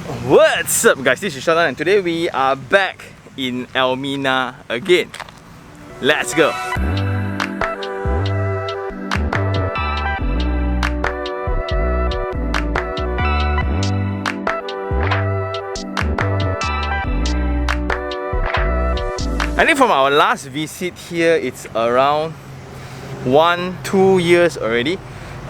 What's up guys, this is Sheldon and today we are back in Elmina again. Let's go! I think from our last visit here, it's around 1-2 years already,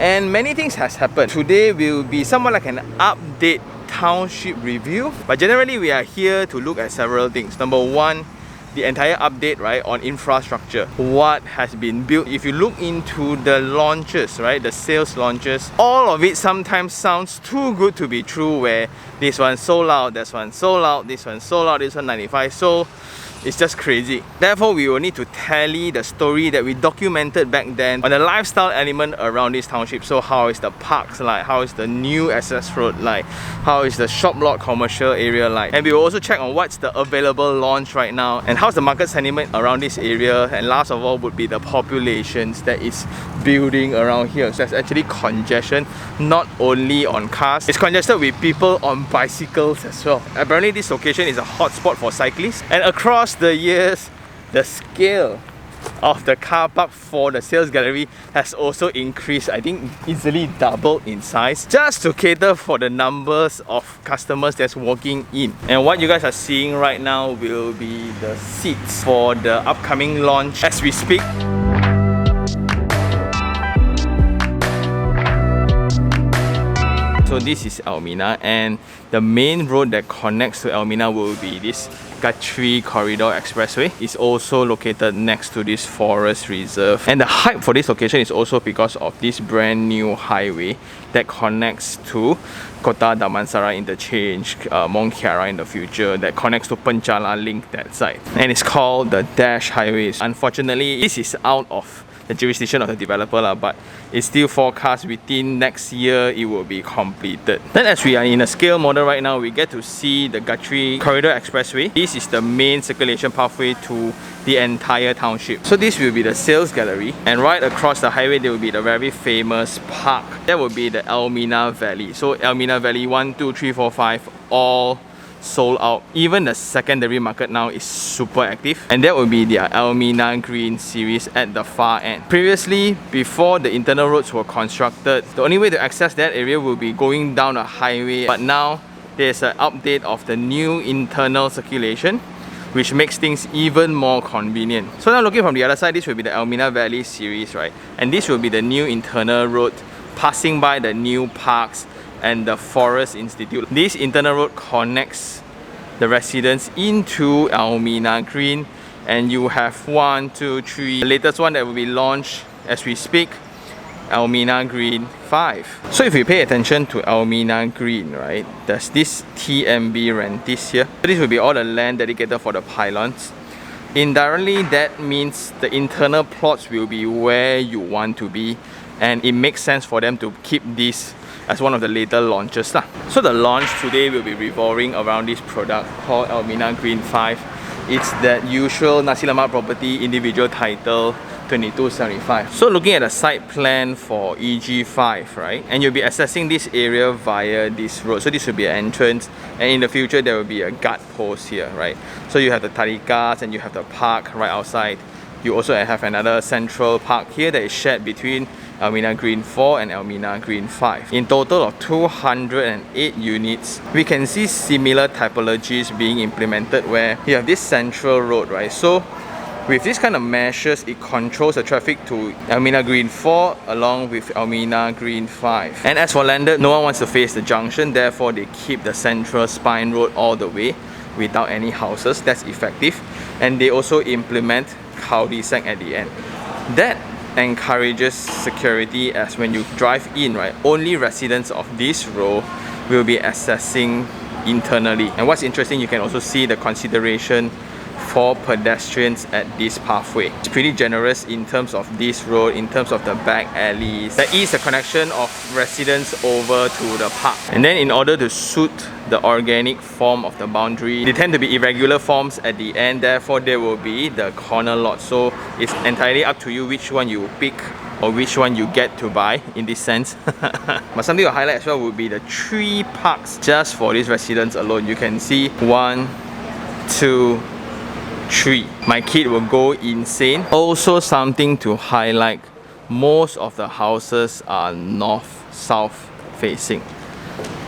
and many things has happened. Today will be somewhat like an update township review, but generally we are here to look at several things. Number one, the entire update, right, on infrastructure, what has been built. If you look into the launches, right, the sales launches, all of it sometimes sounds too good to be true, where this one sold out, this one sold out, this one sold out, this one 95 sold. It's just crazy. Therefore, we will need to tally the story that we documented back then on the lifestyle element around this township. So how is the parks like? How is the new SS road like? How is the shop lot commercial area like? And we will also check on what's the available launch right now and how's the market sentiment around this area. And last of all would be the populations that is building around here. So there's actually congestion, not only on cars. It's congested with people on bicycles as well. Apparently this location is a hotspot for cyclists, and across the years, the scale of the car park for the sales gallery has also increased. I think easily doubled in size, just to cater for the numbers of customers that's walking in. And what you guys are seeing right now will be the seats for the upcoming launch as we speak. So this is Elmina, and the main road that connects to Elmina will be this Guthrie Corridor Expressway. It's also located next to this forest reserve, and the hype for this location is also because of this brand new highway that connects to Kota Damansara interchange, Mont Kiara in the future, that connects to Penchala Link that side, and it's called the Dash Highway. Unfortunately, this is out of the jurisdiction of the developer, but it's still forecast within next year it will be completed. Then as we are in a scale model right now, we get to see the Guthrie Corridor Expressway. This is the main circulation pathway to the entire township. So this will be the sales gallery, and right across the highway there will be the very famous park. That will be the Elmina Valley. So Elmina Valley 1, 2, 3, 4, 5 all sold out. Even the secondary market now is super active, and that will be their Elmina Green series at the far end. Previously, before the internal roads were constructed, the only way to access that area will be going down a highway, but now there's an update of the new internal circulation, which makes things even more convenient. So now looking from the other side, this will be the Elmina Valley series, right? And this will be the new internal road passing by the new parks and the Forest Institute. This internal road connects the residents into Elmina Green, and you have 1, 2, 3. The latest one that will be launched as we speak, Elmina Green 5. So if we pay attention to Elmina Green, right, there's this TMB Rentis here. So this will be all the land dedicated for the pylons. Indirectly, that means the internal plots will be where you want to be, and it makes sense for them to keep this as one of the later launches. So the launch today will be revolving around this product called Elmina Green 5. It's that usual Nasi Lemak property individual title 2275. So looking at the site plan for EG5, right, and you'll be accessing this area via this road. So this will be an entrance, and in the future there will be a guard post here, right? So you have the tarikas and you have the park right outside. You also have another central park here that is shared between Elmina Green 4 and Elmina Green 5. In total of 208 units, we can see similar typologies being implemented where you have this central road, right? So with this kind of measures, it controls the traffic to Elmina Green 4 along with Elmina Green 5. And as for landed, no one wants to face the junction, therefore they keep the central spine road all the way without any houses. That's effective. And they also implement cul-de-sac at the end. That encourages security, as when you drive in, right, only residents of this row will be accessing internally. And what's interesting, you can also see the consideration for pedestrians at this pathway. It's pretty generous in terms of this road, in terms of the back alleys. There is a connection of residents over to the park. And then in order to suit the organic form of the boundary, they tend to be irregular forms at the end, therefore there will be the corner lot. So it's entirely up to you which one you pick or which one you get to buy in this sense. But something to highlight as well would be the 3 parks just for these residents alone. You can see 1, 2, 3. My kid will go insane. Also something to highlight, most of the houses are north-south facing.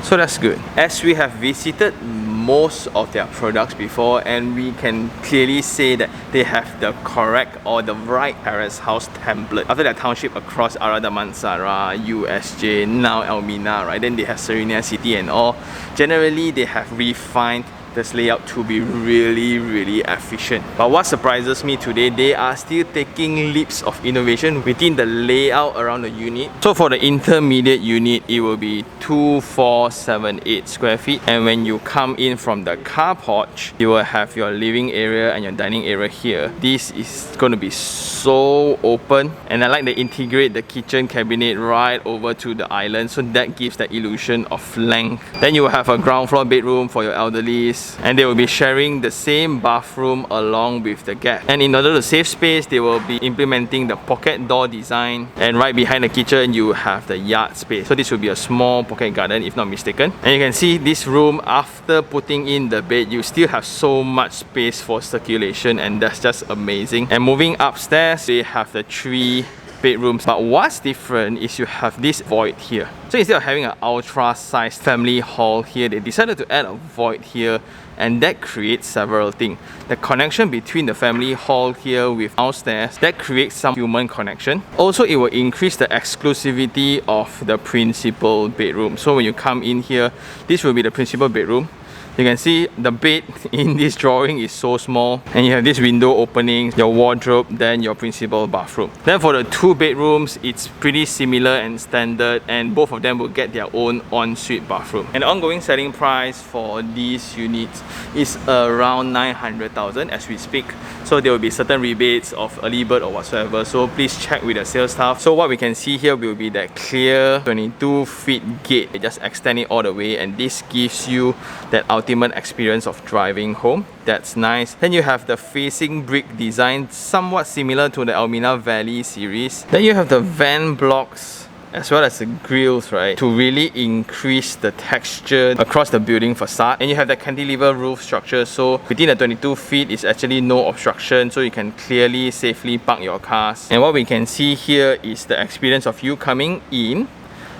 So that's good. As we have visited most of their products before, and we can clearly say that they have the correct or the right terrace house template. After their township across Damansara, USJ, now Elmina, right? Then they have Serena City and all. Generally, they have refined this layout to be really efficient. But what surprises me today, they are still taking leaps of innovation within the layout around the unit. So for the intermediate unit, it will be 2478 square feet, and when you come in from the car porch, you will have your living area and your dining area here. This is going to be so open, and I like they integrate the kitchen cabinet right over to the island, so that gives the illusion of length. Then you will have a ground floor bedroom for your elderlies, and they will be sharing the same bathroom along with the guest. And in order to save space, they will be implementing the pocket door design, and right behind the kitchen you have the yard space. So this will be a small pocket garden if not mistaken. And you can see this room, after putting in the bed, you still have so much space for circulation, and that's just amazing. And moving upstairs, they have the 3 bedrooms, but what's different is you have this void here. So instead of having an ultra sized family hall here, they decided to add a void here, and that creates several things. The connection between the family hall here with downstairs, that creates some human connection. Also, it will increase the exclusivity of the principal bedroom. So when you come in here, this will be the principal bedroom. You can see the bed in this drawing is so small, and you have this window opening, your wardrobe, then your principal bathroom. Then for the 2 bedrooms, it's pretty similar and standard, and both of them will get their own ensuite bathroom. And the ongoing selling price for these units is around 900,000 as we speak. So there will be certain rebates of early bird or whatsoever, so please check with the sales staff. So what we can see here will be that clear 22 feet gate. It just extend it all the way, and this gives you that ultimate experience of driving home. That's nice. Then you have the facing brick design, somewhat similar to the Elmina Valley series. Then you have the van blocks as well as the grills, right, to really increase the texture across the building facade. And you have the cantilever roof structure, so within the 22 feet is actually no obstruction, so you can clearly safely park your cars. And what we can see here is the experience of you coming in.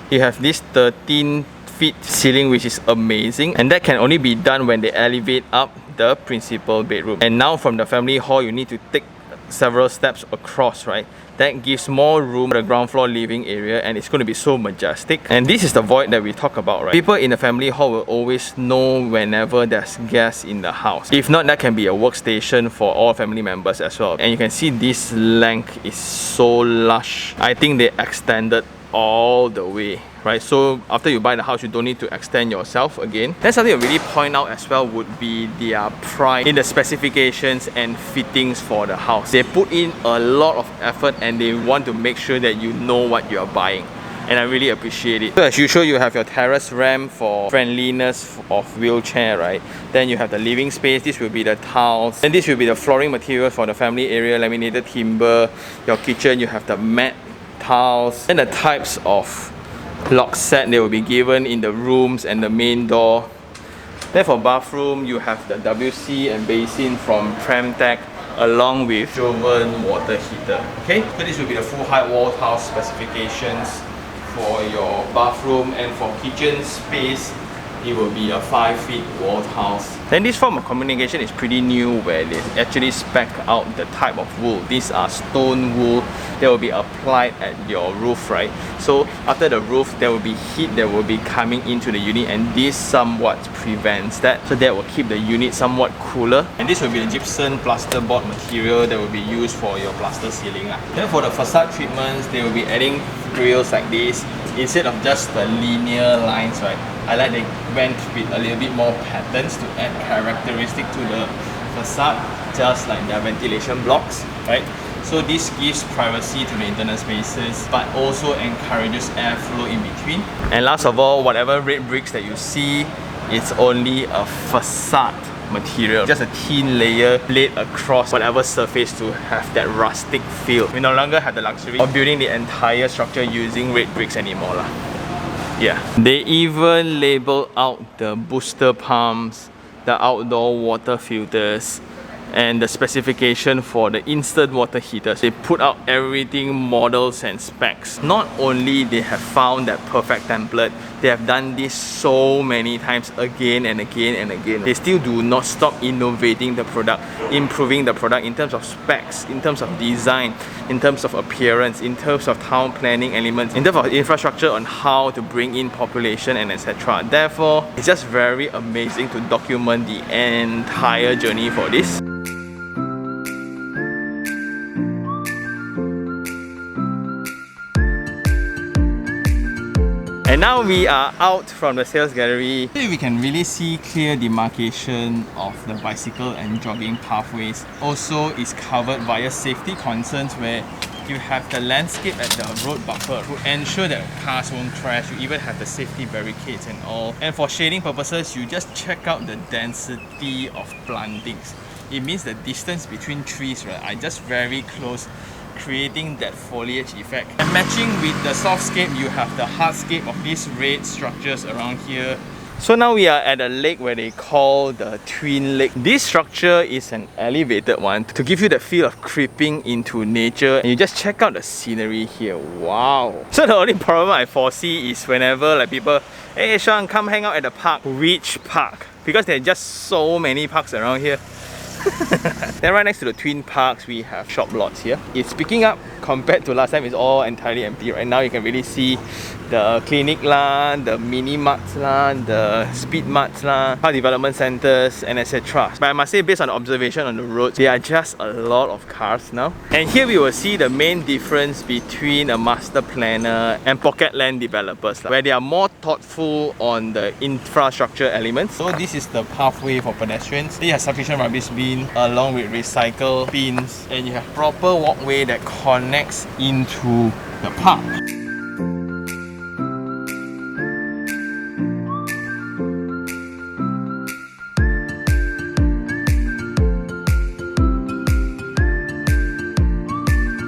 You have this 13 feet ceiling, which is amazing, and that can only be done when they elevate up the principal bedroom. And now from the family hall, you need to take several steps across, right? That gives more room for the ground floor living area, and it's going to be so majestic. And this is the void that we talk about, right? People in the family hall will always know whenever there's guests in the house. If not, that can be a workstation for all family members as well. And you can see this length is so lush. I think they extended all the way, right? So after you buy the house, you don't need to extend yourself again. Then something to really point out as well would be their pride in the specifications and fittings for the house. They put in a lot of effort, and they want to make sure that you know what you are buying, and I really appreciate it. So as usual, you have your terrace ramp for friendliness of wheelchair, right? Then you have the living space. This will be the tiles, and this will be the flooring material for the family area, laminated timber. Your kitchen, you have the mat tiles, and the types of lock set they will be given in the rooms and the main door. Then for bathroom, you have the WC and basin from Premtech along with Joven water heater. Okay, so this will be the full height wall tile specifications for your bathroom. And for kitchen space, it will be a 5 feet wall tiles. Then this form of communication is pretty new, where they actually spec out the type of wool. These are stone wool that will be applied at your roof, right? So after the roof, there will be heat that will be coming into the unit, and this somewhat prevents that. So that will keep the unit somewhat cooler. And this will be the gypsum plasterboard material that will be used for your plaster ceiling. Then for the facade treatments, they will be adding grills like this instead of just the linear lines, right? I like they went with a little bit more patterns to add characteristic to the facade, just like their ventilation blocks, right? So this gives privacy to the internal spaces, but also encourages airflow in between. And last of all, whatever red bricks that you see, it's only a facade material, just a thin layer laid across whatever surface to have that rustic feel. We no longer have the luxury of building the entire structure using red bricks anymore lah. Yeah, they even label out the booster pumps, the outdoor water filters, and the specification for the instant water heaters. They put out everything, models and specs. Not only they have found that perfect template, they have done this so many times again and again and again. They still do not stop innovating the product, improving the product in terms of specs, in terms of design, in terms of appearance, in terms of town planning elements, in terms of infrastructure on how to bring in population and etc. Therefore, it's just very amazing to document the entire journey for this. And now we are out from the sales gallery. Here we can really see clear demarcation of the bicycle and jogging pathways. Also, it's covered via safety concerns where you have the landscape at the road buffer to ensure that cars won't crash. You even have the safety barricades and all. And for shading purposes, you just check out the density of plantings. It means the distance between trees, right, are just very close, creating that foliage effect. And matching with the softscape, you have the hardscape of these red structures around here. So now we are at a lake where they call the Twin Lake. This structure is an elevated one to give you the feel of creeping into nature. And you just check out the scenery here. Wow! So the only problem I foresee is whenever like people, hey Sean, come hang out at the park. Which park? Because there are just so many parks around here. Then right next to the twin parks, we have shop lots here. It's picking up compared to last time. It's all entirely empty. Right now you can really see the clinic lah, the mini marts lah, the speed marts lah, car development centers and etc. But I must say, based on the observation on the roads, there are just a lot of cars now. And here we will see the main difference between a master planner and pocket land developers, where they are more thoughtful on the infrastructure elements. So this is the pathway for pedestrians. They have sufficient rubbish bin along with recycle bins, and you have proper walkway that connects into the park.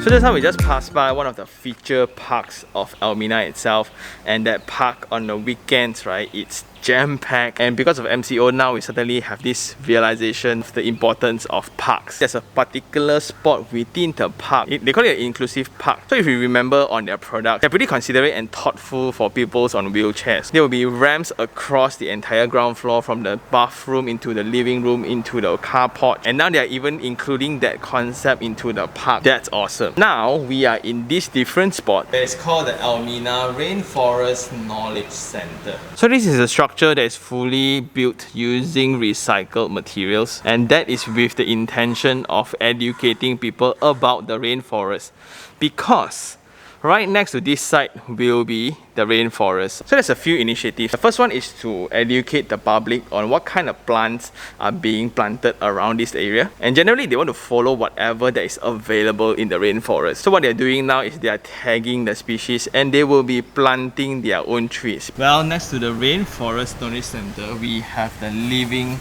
So just now we just passed by one of the feature parks of Elmina itself, and that park on the weekends, right, it's jam-packed. And because of MCO now, we certainly have this realization of the importance of parks. There's a particular spot within the park. They call it an inclusive park. So if you remember on their product, they're pretty considerate and thoughtful for people on wheelchairs. There will be ramps across the entire ground floor, from the bathroom into the living room into the carport. And now they are even including that concept into the park. That's awesome. Now we are in this different spot. It's called the Elmina Rainforest Knowledge Center. So this is a structure that is fully built using recycled materials, and that is with the intention of educating people about the rainforest, because right next to this site will be the rainforest. So there's a few initiatives. The first one is to educate the public on what kind of plants are being planted around this area. And generally they want to follow whatever that is available in the rainforest. So what they're doing now is they are tagging the species, and they will be planting their own trees. Well, next to the Rainforest Knowledge Center, we have the Living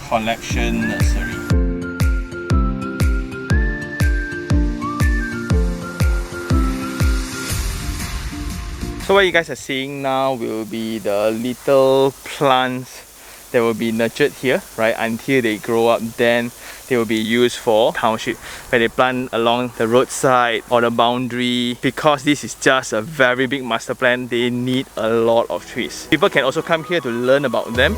Collection Nursery. So what you guys are seeing now will be the little plants that will be nurtured here, right, until they grow up. Then they will be used for township, where they plant along the roadside or the boundary. Because this is just a very big master plan, they need a lot of trees. People can also come here to learn about them.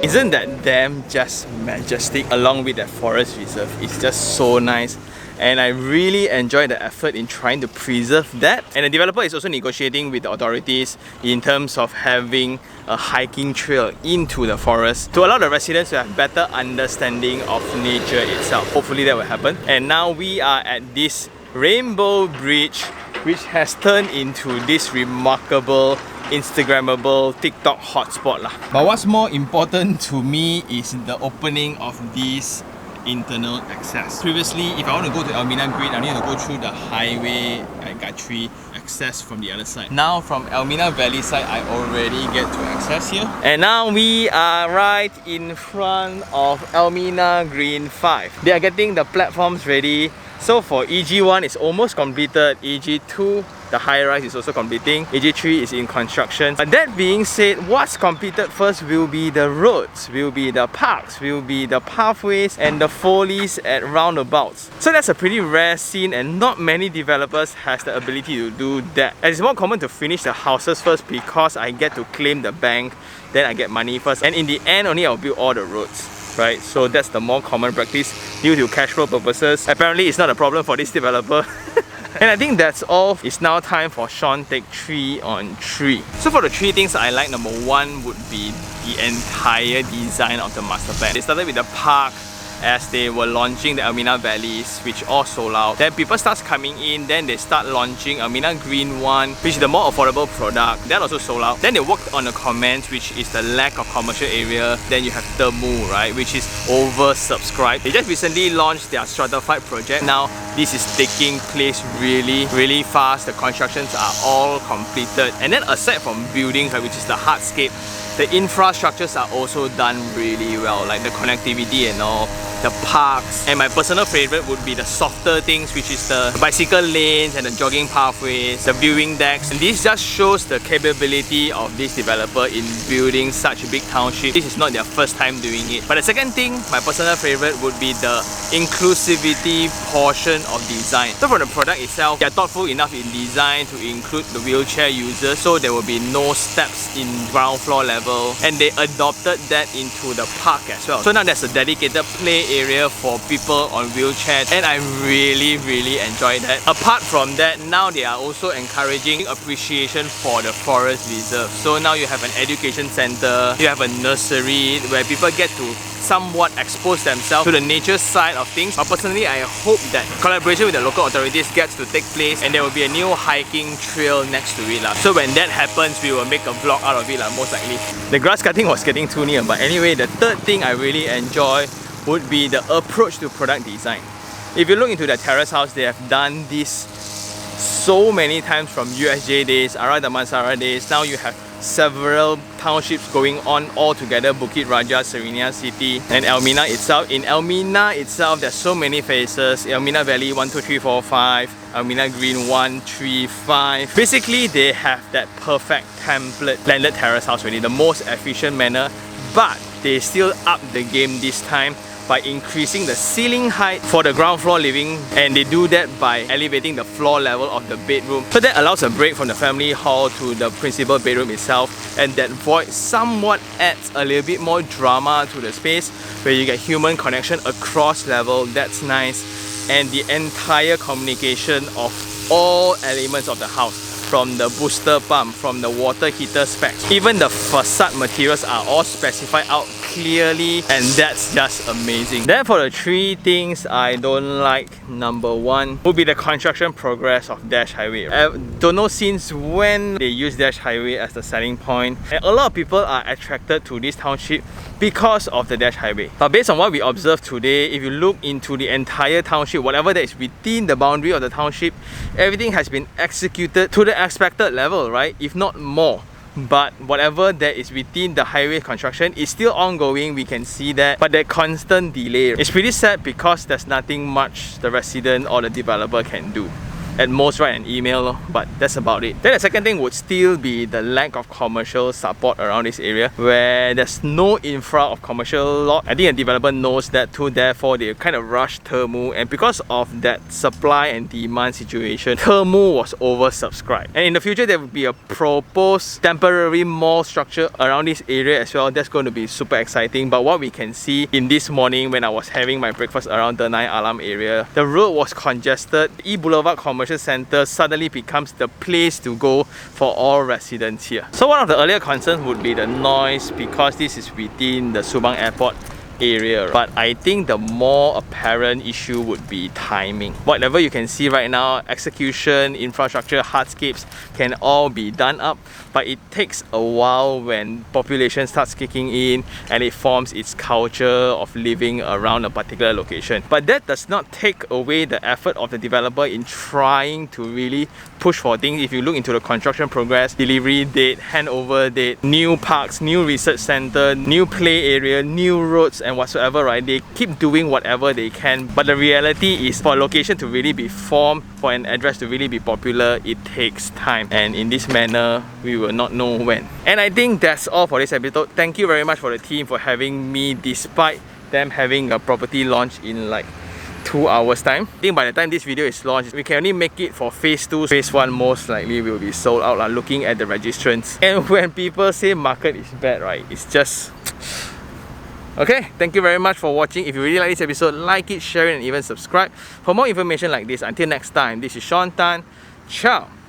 Isn't that dam just majestic along with that forest reserve? It's just so nice. And I really enjoy the effort in trying to preserve that. And the developer is also negotiating with the authorities in terms of having a hiking trail into the forest to allow the residents to have better understanding of nature itself. Hopefully that will happen. And now we are at this Rainbow Bridge, which has turned into this remarkable Instagrammable TikTok hotspot lah. But what's more important to me is the opening of this internal access. Previously, if I want to go to Elmina Green, I need to go through the highway at Guthrie, access from the other side. Now from Elmina Valley side, I already get to access here. And now we are right in front of Elmina Green 5. They are getting the platforms ready. So for EG1 it's almost completed, EG2 the high-rise is also completing, EG3 is in construction. But that being said, what's completed first will be the roads, will be the parks, will be the pathways and the folies at roundabouts. So that's a pretty rare scene and not many developers has the ability to do that. And it's more common to finish the houses first because I get to claim the bank, then I get money first, and in the end only I'll build all the roads. Right, so that's the more common practice due to cash flow purposes. Apparently it's not a problem for this developer. And I think that's all. It's now time for Sean take 3 on 3. So for the 3 things I like, number 1 would be the entire design of the master plan. They started with the park as they were launching the Elmina Valleys, which all sold out. Then people start coming in, then they start launching Elmina Green 1, which is the more affordable product. That also sold out. Then they worked on the comments, which is the lack of commercial area. Then you have Temu, right, which is oversubscribed. They just recently launched their stratified project. Now this is taking place really fast. The constructions are all completed. And then aside from buildings, right, which is the hardscape, the infrastructures are also done really well, like the connectivity and all, the parks. And my personal favorite would be the softer things, which is the bicycle lanes and the jogging pathways, the viewing decks. And this just shows the capability of this developer in building such a big township. This is not their first time doing it. But the second thing, my personal favorite would be the inclusivity portion of design. So for the product itself, they are thoughtful enough in design to include the wheelchair users, so there will be no steps in ground floor level. And they adopted that into the park as well. So now there's a dedicated play area for people on wheelchairs, and I really enjoy that. Apart from that, now they are also encouraging appreciation for the forest reserve. So now you have an education center, you have a nursery where people get to somewhat expose themselves to the nature side of things. But personally, I hope that collaboration with the local authorities gets to take place and there will be a new hiking trail next to it. So when that happens, we will make a vlog out of it, most likely. The grass cutting was getting too near, but anyway, the third thing I really enjoy would be the approach to product design. If you look into the terrace house, they have done this so many times from USJ days, Ara Damansara days. Now you have several townships going on all together, Bukit Raja, Serena City and Elmina itself. In Elmina itself, there's so many phases. Elmina Valley 1, 2, 3, 4, 5, Elmina Green 1, 3, 5. Basically, they have that perfect template landed terrace house ready, the most efficient manner, but they still up the game this time by increasing the ceiling height for the ground floor living, and they do that by elevating the floor level of the bedroom. So that allows a break from the family hall to the principal bedroom itself, and that void somewhat adds a little bit more drama to the space where you get human connection across level. That's nice. And the entire communication of all elements of the house, from the booster pump, from the water heater specs, even the facade materials are all specified out clearly, and that's just amazing. Then for the 3 things I don't like, number 1 would be the construction progress of Dash Highway. I don't know since when they use Dash Highway as the selling point, and a lot of people are attracted to this township because of the Dash Highway. But based on what we observed today, if you look into the entire township, whatever that is within the boundary of the township, everything has been executed to the expected level, right? If not more. But whatever that is within the highway construction is still ongoing, we can see that. But that constant delay, it's pretty sad because there's nothing much the resident or the developer can do. At most write an email, but that's about it. Then the second thing would still be the lack of commercial support around this area, where there's no infra of commercial lot. I think the developer knows that too, therefore they kind of rushed Temu, and because of that supply and demand situation, Temu was oversubscribed. And in the future there will be a proposed temporary mall structure around this area as well. That's going to be super exciting. But what we can see in this morning when I was having my breakfast around the Nai Alam area, the road was congested. E Boulevard Commercial Center suddenly becomes the place to go for all residents here. So one of the earlier concerns would be the noise, because this is within the Subang Airport area. But I think the more apparent issue would be timing. Whatever you can see right now, execution, infrastructure, hardscapes can all be done up, but it takes a while when population starts kicking in and it forms its culture of living around a particular location. But that does not take away the effort of the developer in trying to really push for things. If you look into the construction progress, delivery date, handover date, new parks, new research center, new play area, new roads and whatsoever, right? They keep doing whatever they can, but the reality is for a location to really be formed, for an address to really be popular, it takes time, and in this manner we will not know when. And I think that's all for this episode. Thank you very much for the team for having me despite them having a property launch in like 2 hours time. I think by the time this video is launched, we can only make it for phase 2. Phase 1 most likely will be sold out, looking at the registrants. And when people say market is bad, right, it's just... Okay, thank you very much for watching. If you really like this episode, like it, share it and even subscribe for more information like this. Until next time, this is Sean Tan. Ciao!